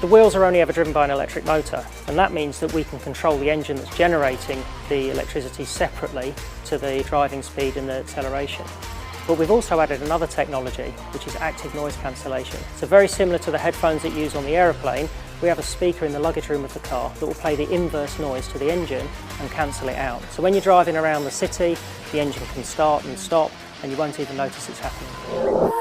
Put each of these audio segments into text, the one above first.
The wheels are only ever driven by an electric motor, and that means that we can control the engine that's generating the electricity separately to the driving speed and the acceleration. But we've also added another technology, which is active noise cancellation. So very similar to the headphones that you use on the aeroplane, we have a speaker in the luggage room of the car that will play the inverse noise to the engine and cancel it out. So when you're driving around the city, the engine can start and stop, and you won't even notice it's happening.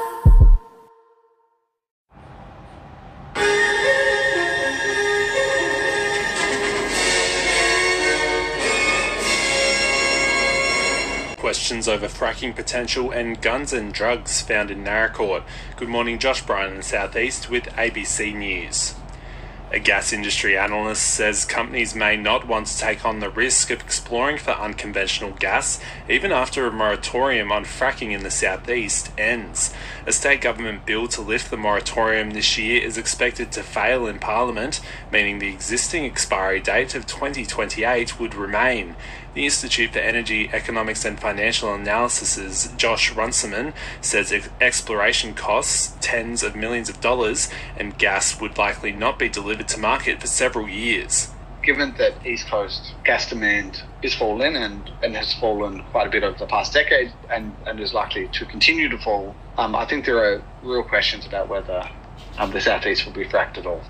Questions over fracking potential and guns and drugs found in Naracoorte. Good morning, Josh Brydon in the southeast with ABC News. A gas industry analyst says companies may not want to take on the risk of exploring for unconventional gas even after a moratorium on fracking in the southeast ends. A state government bill to lift the moratorium this year is expected to fail in Parliament, meaning the existing expiry date of 2028 would remain. The Institute for Energy, Economics and Financial Analysis's Josh Runciman says exploration costs tens of millions of dollars and gas would likely not be delivered to market for several years. Given that East Coast gas demand is falling and has fallen quite a bit over the past decade and is likely to continue to fall, I think there are real questions about whether the southeast will be fracked at all.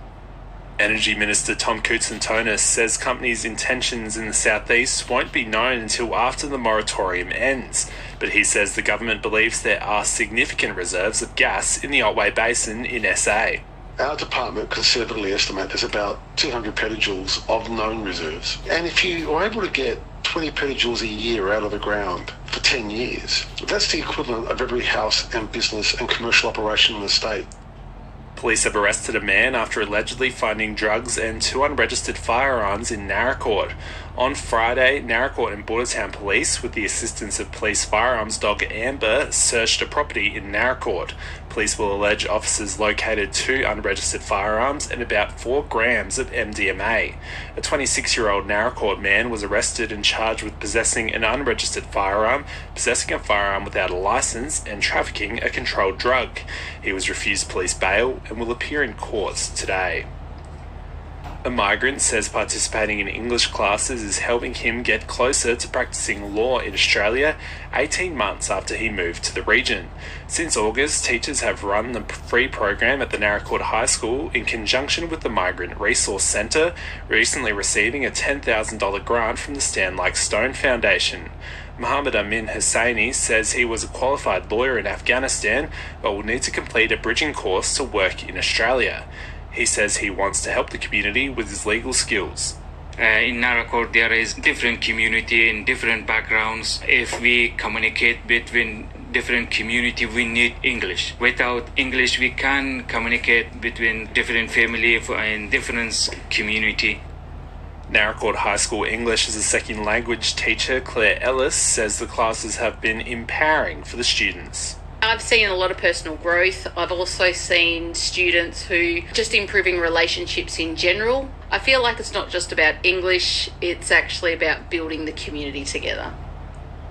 Energy Minister Tom Koutsantonis says companies' intentions in the southeast won't be known until after the moratorium ends, but he says the government believes there are significant reserves of gas in the Otway Basin in SA. Our department conservatively estimate there's about 200 petajoules of known reserves. And if you are able to get 20 petajoules a year out of the ground for 10 years, that's the equivalent of every house and business and commercial operation in the state. Police have arrested a man after allegedly finding drugs and 2 unregistered firearms in Naracoorte. On Friday, Naracoorte and Bordertown Police, with the assistance of police firearms dog Amber, searched a property in Naracoorte. Police will allege officers located 2 unregistered firearms and about 4 grams of MDMA. A 26-year-old Naracoorte man was arrested and charged with possessing an unregistered firearm, possessing a firearm without a licence, and trafficking a controlled drug. He was refused police bail and will appear in courts today. A migrant says participating in English classes is helping him get closer to practicing law in Australia 18 months after he moved to the region. Since August, teachers have run the free program at the Naracoorte High School in conjunction with the Migrant Resource Centre, recently receiving a $10,000 grant from the Limestone Foundation. Mohammed Amin Hussaini says he was a qualified lawyer in Afghanistan but will need to complete a bridging course to work in Australia. He says he wants to help the community with his legal skills. In Naracoorte, there is different community and different backgrounds. If we communicate between different community, we need English. Without English, we can communicate between different family and different community. Naracoorte High School English as a second language teacher Claire Ellis says the classes have been empowering for the students. I've seen a lot of personal growth. I've also seen students who just improving relationships in general. I feel like it's not just about English, it's actually about building the community together.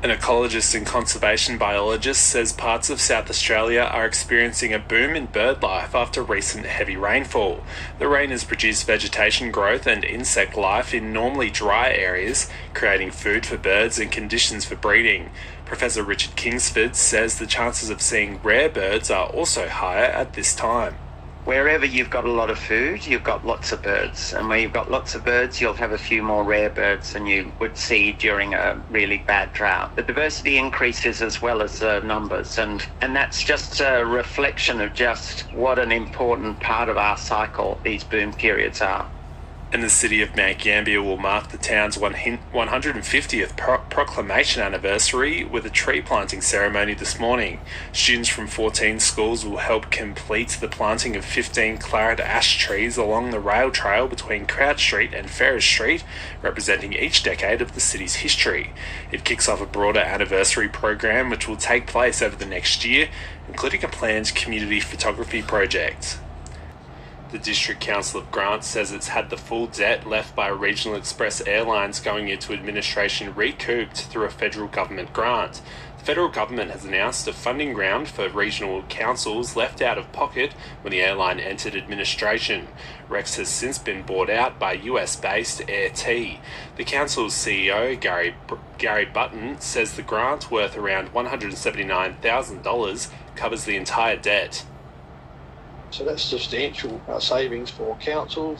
An ecologist and conservation biologist says parts of South Australia are experiencing a boom in bird life after recent heavy rainfall. The rain has produced vegetation growth and insect life in normally dry areas, creating food for birds and conditions for breeding. Professor Richard Kingsford says the chances of seeing rare birds are also higher at this time. Wherever you've got a lot of food, you've got lots of birds. And where you've got lots of birds, you'll have a few more rare birds than you would see during a really bad drought. The diversity increases as well as the numbers. And that's just a reflection of just what an important part of our cycle these boom periods are. And the city of Mount Gambier will mark the town's 150th proclamation anniversary with a tree planting ceremony this morning. Students from 14 schools will help complete the planting of 15 claret ash trees along the rail trail between Crouch Street and Ferris Street, representing each decade of the city's history. It kicks off a broader anniversary program which will take place over the next year, including a planned community photography project. The District Council of Grant says it's had the full debt left by Regional Express Airlines going into administration recouped through a federal government grant. The federal government has announced a funding round for regional councils left out of pocket when the airline entered administration. Rex has since been bought out by US-based Air T. The council's CEO, Gary Button, says the grant, worth around $179,000, covers the entire debt. So that's substantial savings for council,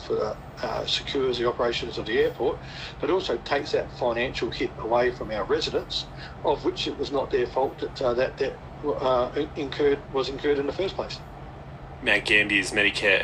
secures the operations of the airport, but also takes that financial hit away from our residents, of which it was not their fault that was incurred in the first place. Mount Gambier's Medicare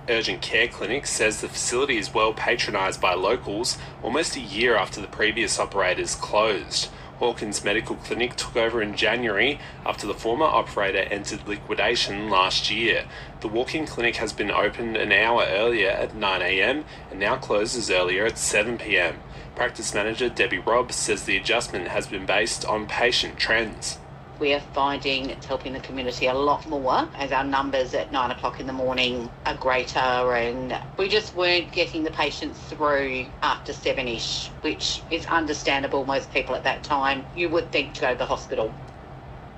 Urgent Care Clinic says the facility is well patronised by locals almost a year after the previous operators closed. Hawkins Medical Clinic took over in January after the former operator entered liquidation last year. The walk-in clinic has been opened an hour earlier at 9 a.m. and now closes earlier at 7 p.m. Practice manager Debbie Robb says the adjustment has been based on patient trends. We are finding it's helping the community a lot more as our numbers at 9 o'clock in the morning are greater, and we just weren't getting the patients through after 7-ish, which is understandable. Most people at that time, you would think to go to the hospital.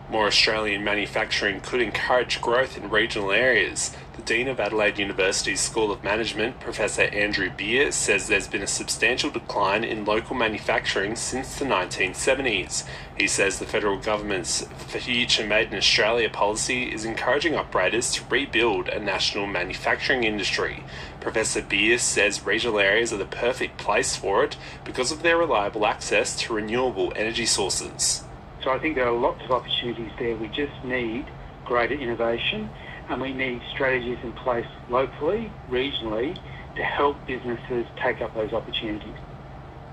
More Australian manufacturing could encourage growth in regional areas. The Dean of Adelaide University's School of Management, Professor Andrew Beer, says there's been a substantial decline in local manufacturing since the 1970s. He says the federal government's Future Made in Australia policy is encouraging operators to rebuild a national manufacturing industry. Professor Beer says regional areas are the perfect place for it because of their reliable access to renewable energy sources. So I think there are lots of opportunities there. We just need greater innovation, and we need strategies in place locally, regionally, to help businesses take up those opportunities.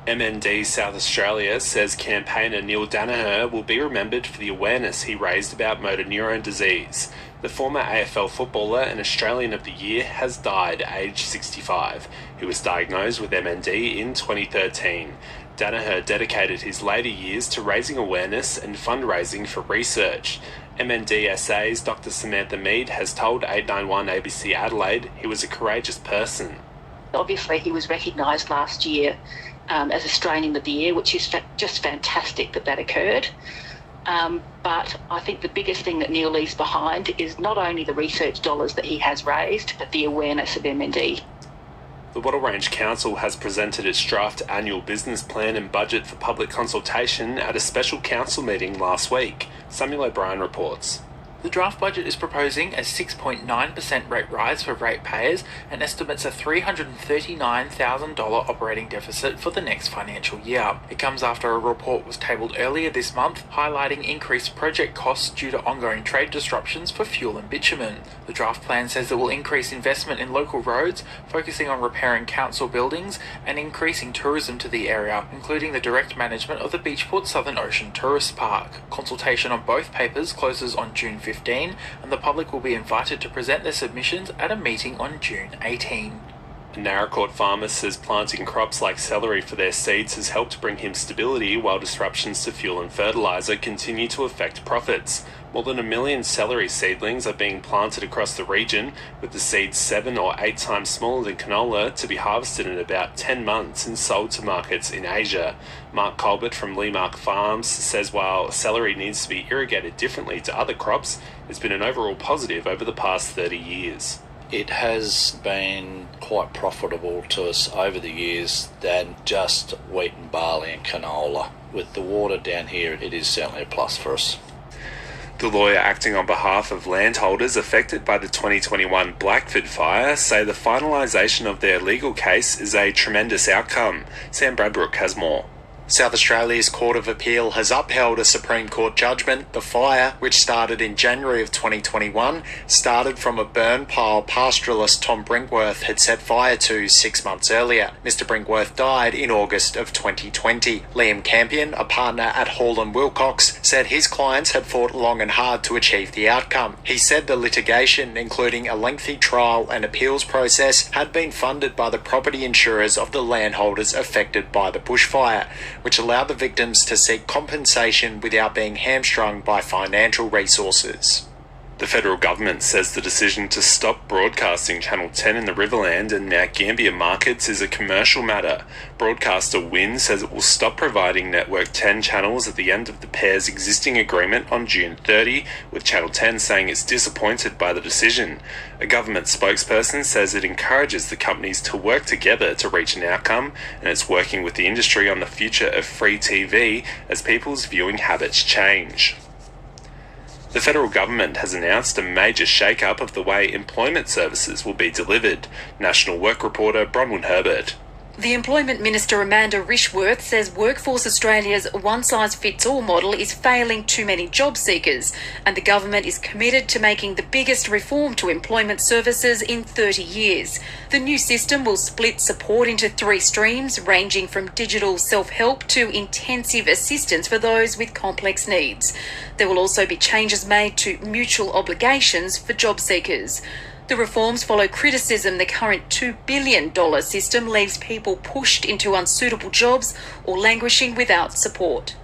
MND South Australia says campaigner Neil Danaher will be remembered for the awareness he raised about motor neurone disease. The former AFL footballer and Australian of the Year has died aged 65. He was diagnosed with MND in 2013. Danaher dedicated his later years to raising awareness and fundraising for research. MNDSA's Dr. Samantha Mead has told 891 ABC Adelaide he was a courageous person. Obviously, he was recognised last year as Australian of the Year, which is just fantastic that occurred. But I think the biggest thing that Neil leaves behind is not only the research dollars that he has raised, but the awareness of MND. The Wattle Range Council has presented its draft annual business plan and budget for public consultation at a special council meeting last week. Samuel O'Brien reports. The draft budget is proposing a 6.9% rate rise for ratepayers and estimates a $339,000 operating deficit for the next financial year. It comes after a report was tabled earlier this month highlighting increased project costs due to ongoing trade disruptions for fuel and bitumen. The draft plan says it will increase investment in local roads, focusing on repairing council buildings and increasing tourism to the area, including the direct management of the Beachport Southern Ocean Tourist Park. Consultation on both papers closes on June 15, and the public will be invited to present their submissions at a meeting on June 18. A Naracoorte farmer says planting crops like celery for their seeds has helped bring him stability while disruptions to fuel and fertiliser continue to affect profits. More than 1 million celery seedlings are being planted across the region, with the seeds 7 or 8 times smaller than canola to be harvested in about 10 months and sold to markets in Asia. Mark Colbert from Lemark Farms says while celery needs to be irrigated differently to other crops, it's been an overall positive over the past 30 years. It has been quite profitable to us over the years than just wheat and barley and canola. With the water down here, it is certainly a plus for us. The lawyer acting on behalf of landholders affected by the 2021 Blackford fire say the finalisation of their legal case is a tremendous outcome. Sam Bradbrook has more. South Australia's Court of Appeal has upheld a Supreme Court judgment. The fire, which started in January of 2021, started from a burn pile pastoralist Tom Brinkworth had set fire to 6 months earlier. Mr. Brinkworth died in August of 2020. Liam Campion, a partner at Hall & Wilcox, said his clients had fought long and hard to achieve the outcome. He said the litigation, including a lengthy trial and appeals process, had been funded by the property insurers of the landholders affected by the bushfire, which allowed the victims to seek compensation without being hamstrung by financial resources. The federal government says the decision to stop broadcasting Channel 10 in the Riverland and Mount Gambier markets is a commercial matter. Broadcaster Win says it will stop providing Network 10 channels at the end of the pair's existing agreement on June 30, with Channel 10 saying it's disappointed by the decision. A government spokesperson says it encourages the companies to work together to reach an outcome, and it's working with the industry on the future of free TV as people's viewing habits change. The federal government has announced a major shake-up of the way employment services will be delivered. National Work reporter Bronwyn Herbert. The Employment Minister Amanda Rishworth says Workforce Australia's one-size-fits-all model is failing too many job seekers, and the government is committed to making the biggest reform to employment services in 30 years. The new system will split support into 3 streams, ranging from digital self-help to intensive assistance for those with complex needs. There will also be changes made to mutual obligations for job seekers. The reforms follow criticism the current $2 billion system leaves people pushed into unsuitable jobs or languishing without support.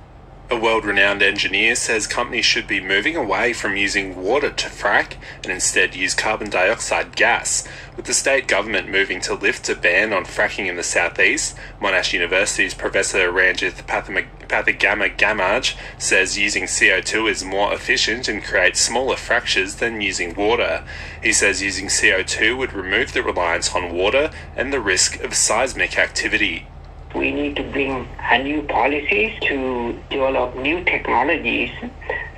A world-renowned engineer says companies should be moving away from using water to frack and instead use carbon dioxide gas. With the state government moving to lift a ban on fracking in the southeast, Monash University's Professor Ranjith Pathagamaj says using CO2 is more efficient and creates smaller fractures than using water. He says using CO2 would remove the reliance on water and the risk of seismic activity. We need to bring new policies to develop new technologies,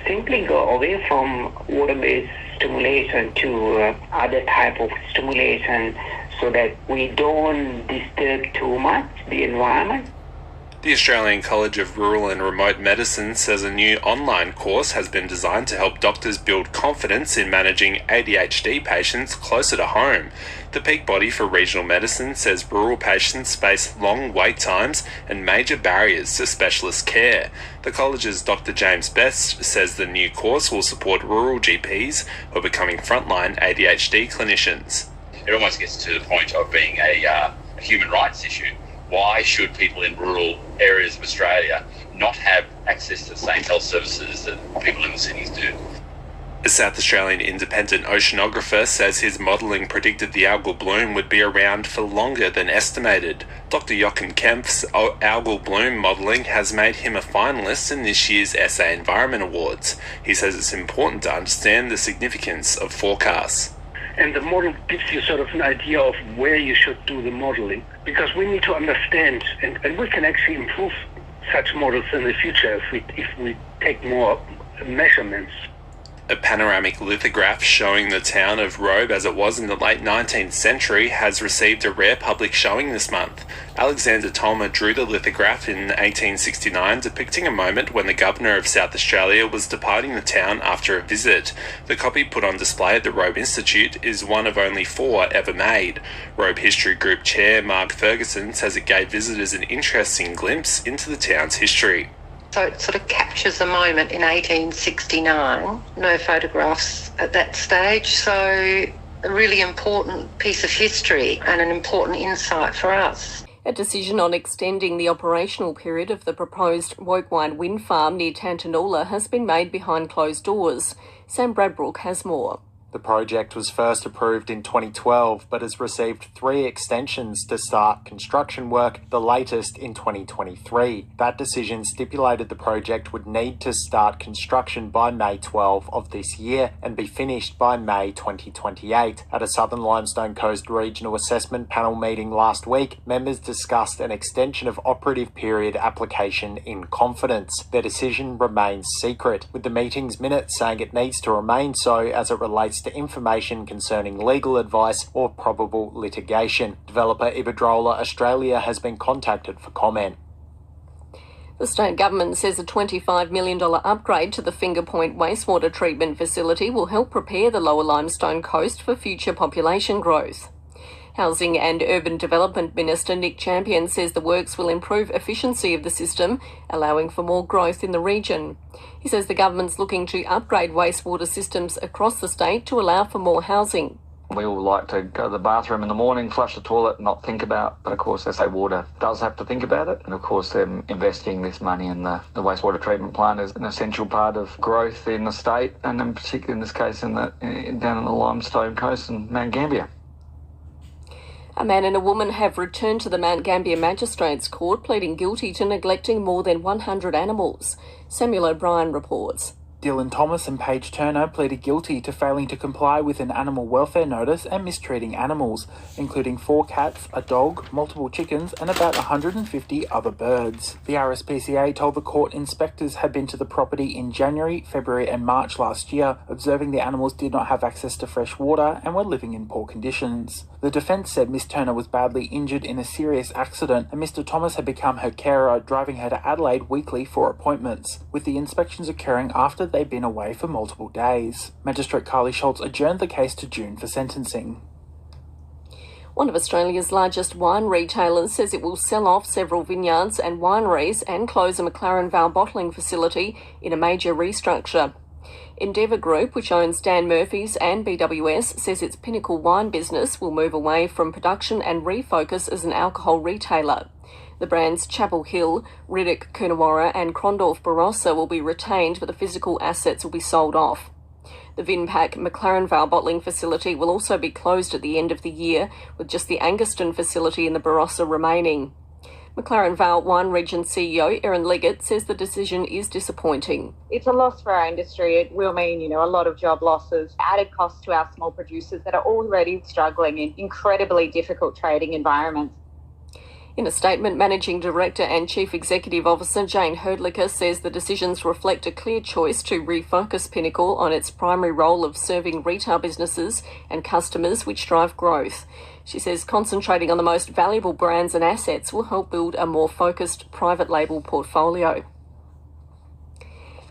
simply go away from water-based stimulation to other type of stimulation so that we don't disturb too much the environment. The Australian College of Rural and Remote Medicine says a new online course has been designed to help doctors build confidence in managing ADHD patients closer to home. The peak body for regional medicine says rural patients face long wait times and major barriers to specialist care. The college's Dr. James Best says the new course will support rural GPs who are becoming frontline ADHD clinicians. It almost gets to the point of being a human rights issue. Why should people in rural areas of Australia not have access to the same health services that people in the cities do? A South Australian independent oceanographer says his modelling predicted the algal bloom would be around for longer than estimated. Dr. Jochen Kempf's algal bloom modelling has made him a finalist in this year's SA Environment Awards. He says it's important to understand the significance of forecasts. And the model gives you sort of an idea of where you should do the modeling, because we need to understand, and we can actually improve such models in the future if we take more measurements. A panoramic lithograph showing the town of Robe as it was in the late 19th century has received a rare public showing this month. Alexander Tolmer drew the lithograph in 1869, depicting a moment when the Governor of South Australia was departing the town after a visit. The copy put on display at the Robe Institute is one of only 4 ever made. Robe History Group Chair Mark Ferguson says it gave visitors an interesting glimpse into the town's history. So it sort of captures the moment in 1869. No photographs at that stage, so a really important piece of history and an important insight for us. A decision on extending the operational period of the proposed Wokwine wind farm near Tantanoola has been made behind closed doors. Sam Bradbrook has more. The project was first approved in 2012 but has received 3 extensions to start construction work, the latest in 2023. That decision stipulated the project would need to start construction by May 12 of this year and be finished by May 2028. At a Southern Limestone Coast Regional Assessment Panel meeting last week, members discussed an extension of operative period application in confidence. Their decision remains secret, with the meeting's minutes saying it needs to remain so as it relates to information concerning legal advice or probable litigation. Developer Iberdrola Australia has been contacted for comment. The state government says a $25 million upgrade to the Finger Point wastewater treatment facility will help prepare the Lower Limestone Coast for future population growth. Housing and Urban Development Minister Nick Champion says the works will improve efficiency of the system, allowing for more growth in the region. He says the government's looking to upgrade wastewater systems across the state to allow for more housing. We all like to go to the bathroom in the morning, flush the toilet, and not think about, but of course they say water does have to think about it. And of course them investing this money in the wastewater treatment plant is an essential part of growth in the state, and in particular in this case down in the Limestone coast and Mount Gambier. A man and a woman have returned to the Mount Gambier Magistrates Court pleading guilty to neglecting more than 100 animals. Samuel O'Brien reports. Dylan Thomas and Paige Turner pleaded guilty to failing to comply with an animal welfare notice and mistreating animals, including 4 cats, a dog, multiple chickens and about 150 other birds. The RSPCA told the court inspectors had been to the property in January, February and March last year, observing the animals did not have access to fresh water and were living in poor conditions. The defence said Miss Turner was badly injured in a serious accident and Mr Thomas had become her carer, driving her to Adelaide weekly for appointments, with the inspections occurring after they'd been away for multiple days. Magistrate Carly Schultz adjourned the case to June for sentencing. One of Australia's largest wine retailers says it will sell off several vineyards and wineries and close a McLaren Vale bottling facility in a major restructure. Endeavour Group, which owns Dan Murphy's and BWS, says its Pinnacle wine business will move away from production and refocus as an alcohol retailer. The brands Chapel Hill, Riddoch Coonawarra and Crondorf Barossa will be retained, but the physical assets will be sold off. The Vinpac McLaren Vale bottling facility will also be closed at the end of the year, with just the Anguston facility in the Barossa remaining. McLaren Vale Wine Region CEO Erin Liggett says the decision is disappointing. It's a loss for our industry. It will mean, a lot of job losses, added costs to our small producers that are already struggling in incredibly difficult trading environments. In a statement, Managing Director and Chief Executive Officer Jane Herdlicker says the decisions reflect a clear choice to refocus Pinnacle on its primary role of serving retail businesses and customers which drive growth. She says concentrating on the most valuable brands and assets will help build a more focused private label portfolio.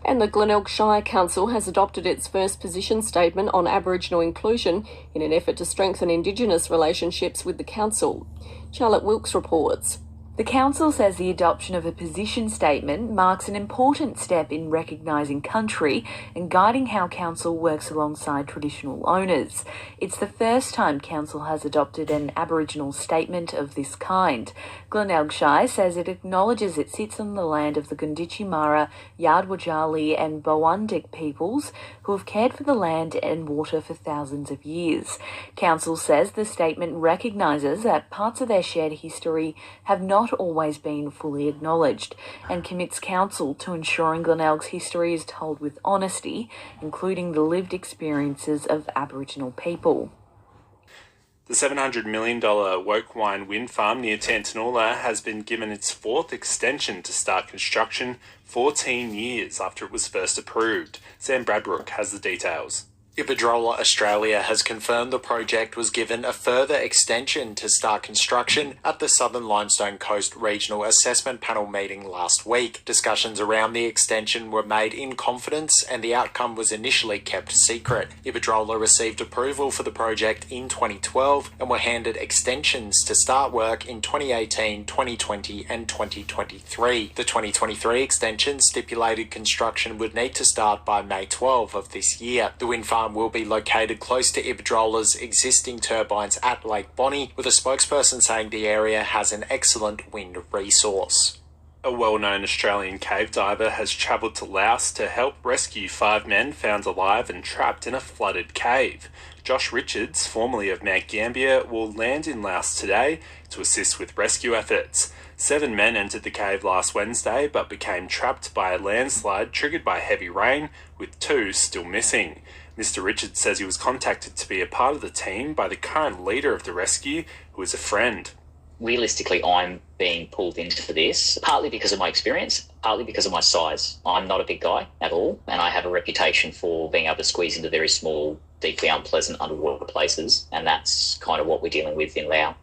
And the Glenelg Shire Council has adopted its first position statement on Aboriginal inclusion in an effort to strengthen Indigenous relationships with the council. Charlotte Wilkes reports. The Council says the adoption of a position statement marks an important step in recognising country and guiding how Council works alongside traditional owners. It's the first time Council has adopted an Aboriginal statement of this kind. Glenelg Shire says it acknowledges it sits on the land of the Gunditjmara, Yardwajali and Boandik peoples who have cared for the land and water for thousands of years. Council says the statement recognises that parts of their shared history have not always been fully acknowledged and commits Council to ensuring Glenelg's history is told with honesty, including the lived experiences of Aboriginal people. The $700 million Wokewine wind farm near Tantanoola has been given its 4th extension to start construction 14 years after it was first approved. Sam Bradbrook has the details. Iberdrola Australia has confirmed the project was given a further extension to start construction at the Southern Limestone Coast Regional Assessment Panel meeting last week. Discussions around the extension were made in confidence and the outcome was initially kept secret. Iberdrola received approval for the project in 2012 and were handed extensions to start work in 2018, 2020 and 2023. The 2023 extension stipulated construction would need to start by May 12 of this year. The wind farm will be located close to Iberdrola's existing turbines at Lake Bonnie, with a spokesperson saying the area has an excellent wind resource. A well-known Australian cave diver has travelled to Laos to help rescue 5 men found alive and trapped in a flooded cave. Josh Richards, formerly of Mount Gambier, will land in Laos today to assist with rescue efforts. 7 men entered the cave last Wednesday but became trapped by a landslide triggered by heavy rain, with 2 still missing. Mr. Richards says he was contacted to be a part of the team by the current leader of the rescue, who is a friend. Realistically, I'm being pulled into this, partly because of my experience, partly because of my size. I'm not a big guy at all, and I have a reputation for being able to squeeze into very small, deeply unpleasant underwater places, and that's kind of what we're dealing with in Laos.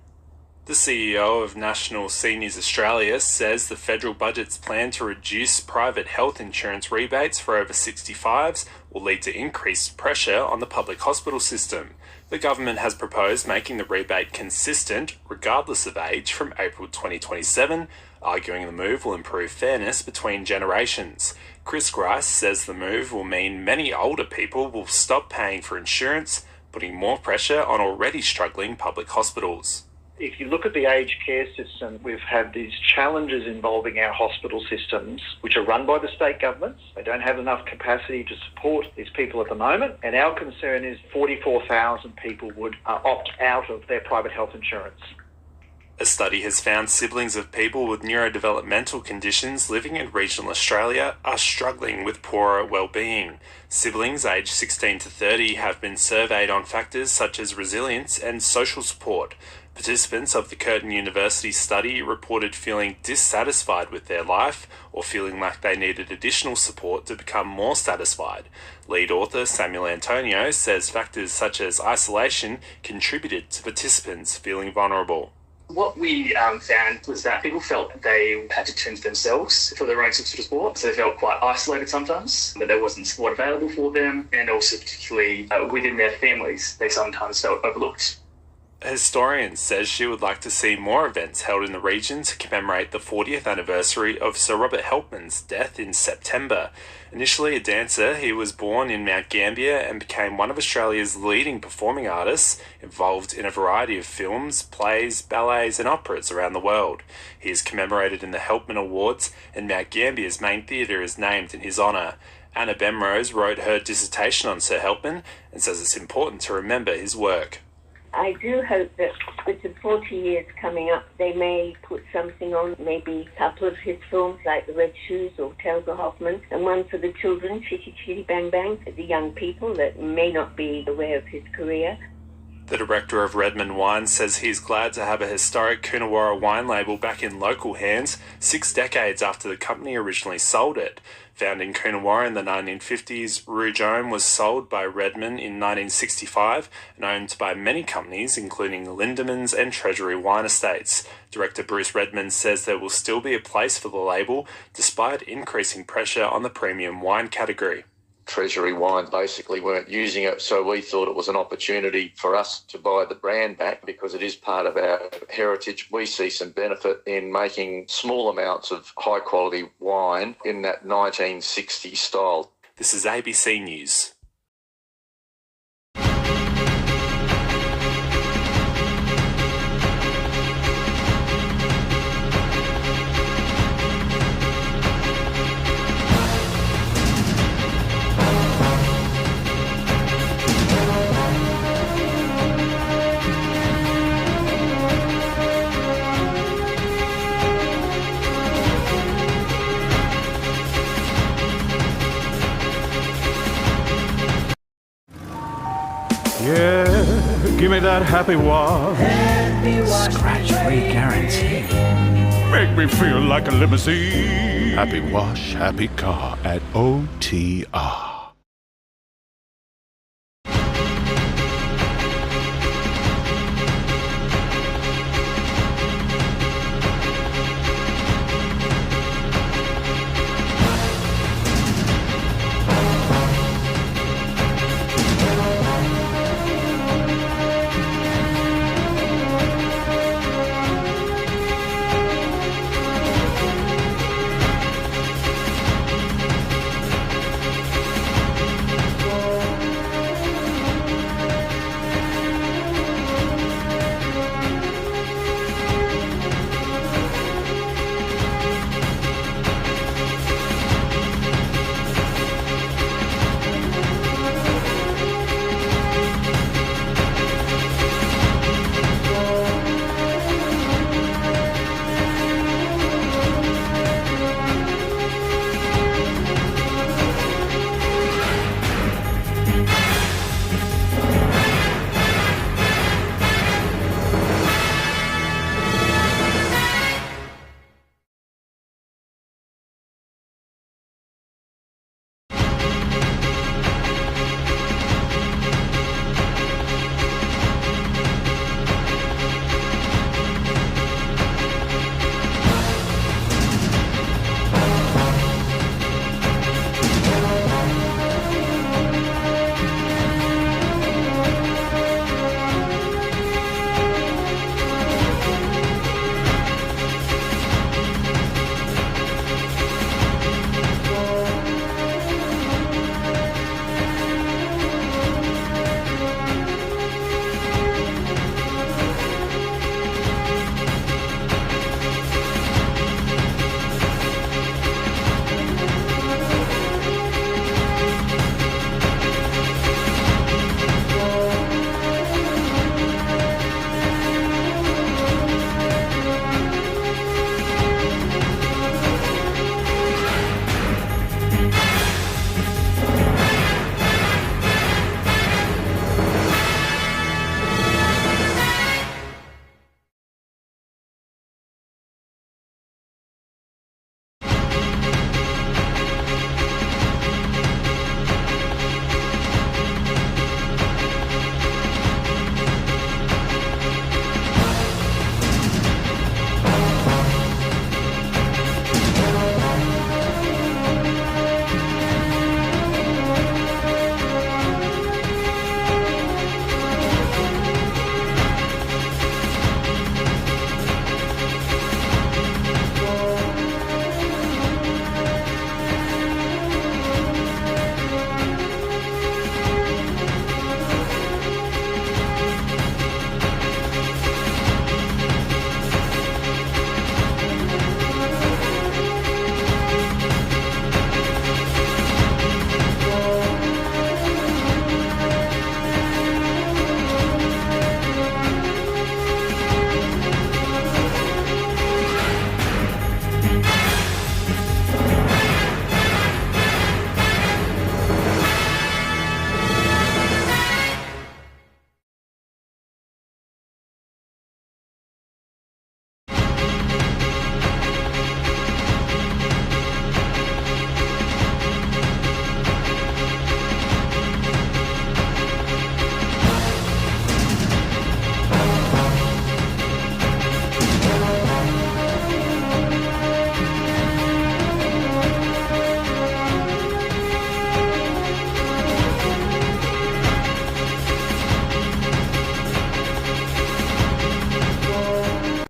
The CEO of National Seniors Australia says the federal budget's plan to reduce private health insurance rebates for over 65s will lead to increased pressure on the public hospital system. The government has proposed making the rebate consistent regardless of age from April 2027, arguing the move will improve fairness between generations. Chris Grice says the move will mean many older people will stop paying for insurance, putting more pressure on already struggling public hospitals. If you look at the aged care system, we've had these challenges involving our hospital systems, which are run by the state governments. They don't have enough capacity to support these people at the moment. And our concern is 44,000 people would opt out of their private health insurance. A study has found siblings of people with neurodevelopmental conditions living in regional Australia are struggling with poorer well-being. Siblings aged 16 to 30 have been surveyed on factors such as resilience and social support. Participants of the Curtin University study reported feeling dissatisfied with their life or feeling like they needed additional support to become more satisfied. Lead author Samuel Antonio says factors such as isolation contributed to participants feeling vulnerable. What we found was that people felt they had to turn to themselves for their own sort of support, so they felt quite isolated sometimes, that there wasn't support available for them, and also particularly within their families, they sometimes felt overlooked. A historian says she would like to see more events held in the region to commemorate the 40th anniversary of Sir Robert Helpman's death in September. Initially a dancer, he was born in Mount Gambier and became one of Australia's leading performing artists, involved in a variety of films, plays, ballets and operas around the world. He is commemorated in the Helpman Awards, and Mount Gambier's main theatre is named in his honour. Anna Bemrose wrote her dissertation on Sir Helpman and says it's important to remember his work. I do hope that with the 40 years coming up, they may put something on, maybe a couple of his films like The Red Shoes or Tales of Hoffman, and one for the children, Chitty Chitty Bang Bang, for the young people that may not be aware of his career. The director of Redmond Wine says he's glad to have a historic Coonawarra wine label back in local hands 6 decades after the company originally sold it. Found in Coonawarra in the 1950s, Rouge Homme was sold by Redmond in 1965 and owned by many companies including Lindemans and Treasury Wine Estates. Director Bruce Redmond says there will still be a place for the label despite increasing pressure on the premium wine category. Treasury Wine basically weren't using it, so we thought it was an opportunity for us to buy the brand back because it is part of our heritage. We see some benefit in making small amounts of high quality wine in that 1960s style. This is ABC News. Yeah, give me that happy wash. Scratch-free guarantee. Make me feel like a limousine. Happy wash, happy car at OTR.